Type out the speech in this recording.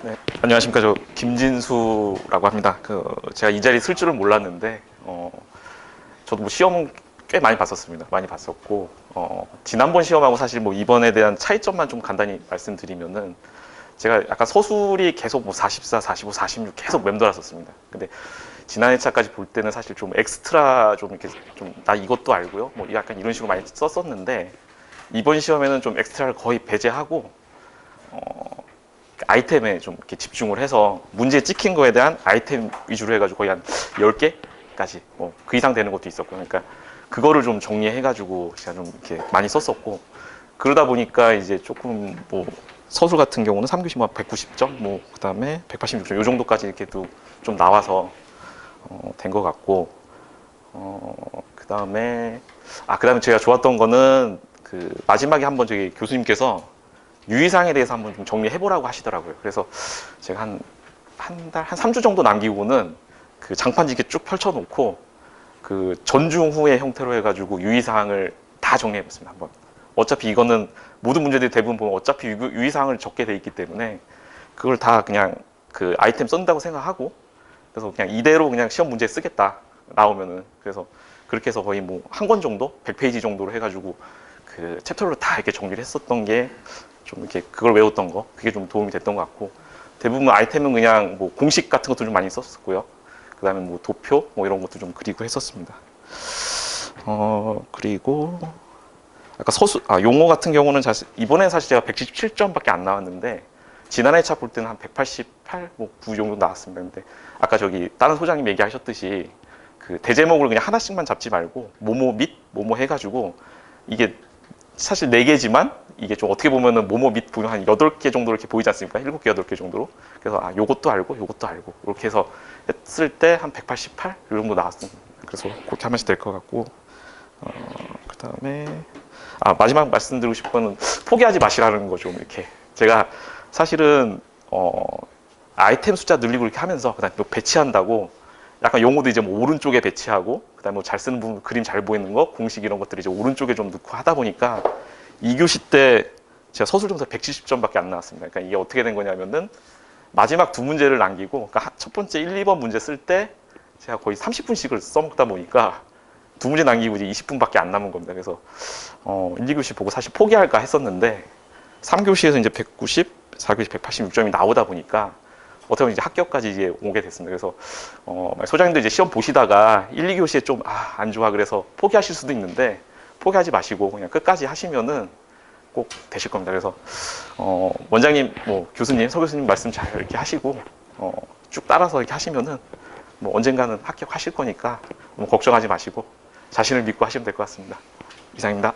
네, 안녕하십니까. 저 김진수라고 합니다. 제가 이 자리 쓸 줄은 몰랐는데, 저도 뭐 시험은 꽤 많이 봤었습니다. 많이 봤었고, 지난번 시험하고 사실 뭐 이번에 대한 차이점만 좀 간단히 말씀드리면은, 제가 약간 서술이 계속 뭐 44, 45, 46 계속 맴돌았었습니다. 근데 지난 회차까지 볼 때는 사실 좀 엑스트라 좀 이렇게 좀 나 이것도 알고요. 뭐 약간 이런 식으로 많이 썼었는데, 이번 시험에는 좀 엑스트라를 거의 배제하고, 아이템에 좀 이렇게 집중을 해서 문제에 찍힌 거에 대한 아이템 위주로 해가지고 거의 한 10개까지 뭐 그 이상 되는 것도 있었고, 그러니까 그거를 좀 정리해가지고 제가 좀 이렇게 많이 썼었고, 그러다 보니까 이제 조금 뭐 서술 같은 경우는 3교시 뭐 190점 뭐 그다음에 186점 요 정도까지 이렇게 좀 나와서 된 것 같고, 그다음에 제가 좋았던 거는 그 마지막에 한번 저기 교수님께서 유의사항에 대해서 한번 좀 정리해보라고 하시더라고요. 그래서 제가 한 3주 정도 남기고는 그 장판지 이렇게 쭉 펼쳐놓고 그 전중 후의 형태로 해가지고 유의사항을 다 정리해봤습니다. 한번. 어차피 이거는 모든 문제들이 대부분 보면 어차피 유의사항을 적게 돼 있기 때문에 그걸 다 그냥 그 아이템 쓴다고 생각하고, 그래서 그냥 이대로 그냥 시험 문제 쓰겠다 나오면은, 그래서 그렇게 해서 거의 뭐 한 권 정도 100페이지 정도로 해가지고 그 챕터로 다 이렇게 정리를 했었던 게 좀 이렇게 그걸 외웠던 거, 그게 좀 도움이 됐던 것 같고, 대부분 아이템은 그냥 뭐 공식 같은 것도 좀 많이 썼었고요. 그 다음에 뭐 도표 뭐 이런 것도 좀 그리고 했었습니다. 그리고 아까 용어 같은 경우는 사실 이번엔 사실 제가 117점밖에 안 나왔는데, 지난해 차 볼 때는 한 188, 뭐 9 정도 나왔습니다. 근데 아까 저기 다른 소장님 얘기하셨듯이 그 대제목을 그냥 하나씩만 잡지 말고 모모 및 모모 해가지고, 이게 사실 4개지만 이게 좀 어떻게 보면은 모모 및 보면 한 8개 정도 이렇게 보이지 않습니까? 7개, 8개 정도로. 그래서 요것도 알고 요것도 알고 이렇게 해서 했을 때 한 188 이 정도 나왔습니다. 그래서 그렇게 하면 될 것 같고, 그다음에 마지막 말씀드리고 싶은 건 포기하지 마시라는 거 좀 이렇게. 제가 사실은 아이템 숫자 늘리고 이렇게 하면서 그다음에 또 배치한다고 약간 용어도 이제 뭐 오른쪽에 배치하고, 그다음에 뭐 잘 쓰는 부분 그림 잘 보이는 거 공식 이런 것들이 이제 오른쪽에 좀 넣고 하다 보니까 2교시 때 제가 서술점수 170점밖에 안 나왔습니다. 그러니까 이게 어떻게 된 거냐면은 마지막 두 문제를 남기고, 그러니까 첫 번째 1, 2번 문제 쓸 때 제가 거의 30분씩을 써먹다 보니까 두 문제 남기고 이제 20분밖에 안 남은 겁니다. 그래서 1, 2교시 보고 사실 포기할까 했었는데 3교시에서 이제 190, 4교시 186점이 나오다 보니까 어떻게 보면 이제 합격까지 이제 오게 됐습니다. 그래서 소장님도 이제 시험 보시다가 1, 2교시에 좀 안 좋아 그래서 포기하실 수도 있는데, 포기하지 마시고 그냥 끝까지 하시면은 꼭 되실 겁니다. 그래서 원장님, 뭐 교수님, 서 교수님 말씀 잘 이렇게 하시고 쭉 따라서 이렇게 하시면은 뭐 언젠가는 합격하실 거니까 너무 걱정하지 마시고 자신을 믿고 하시면 될 것 같습니다. 이상입니다.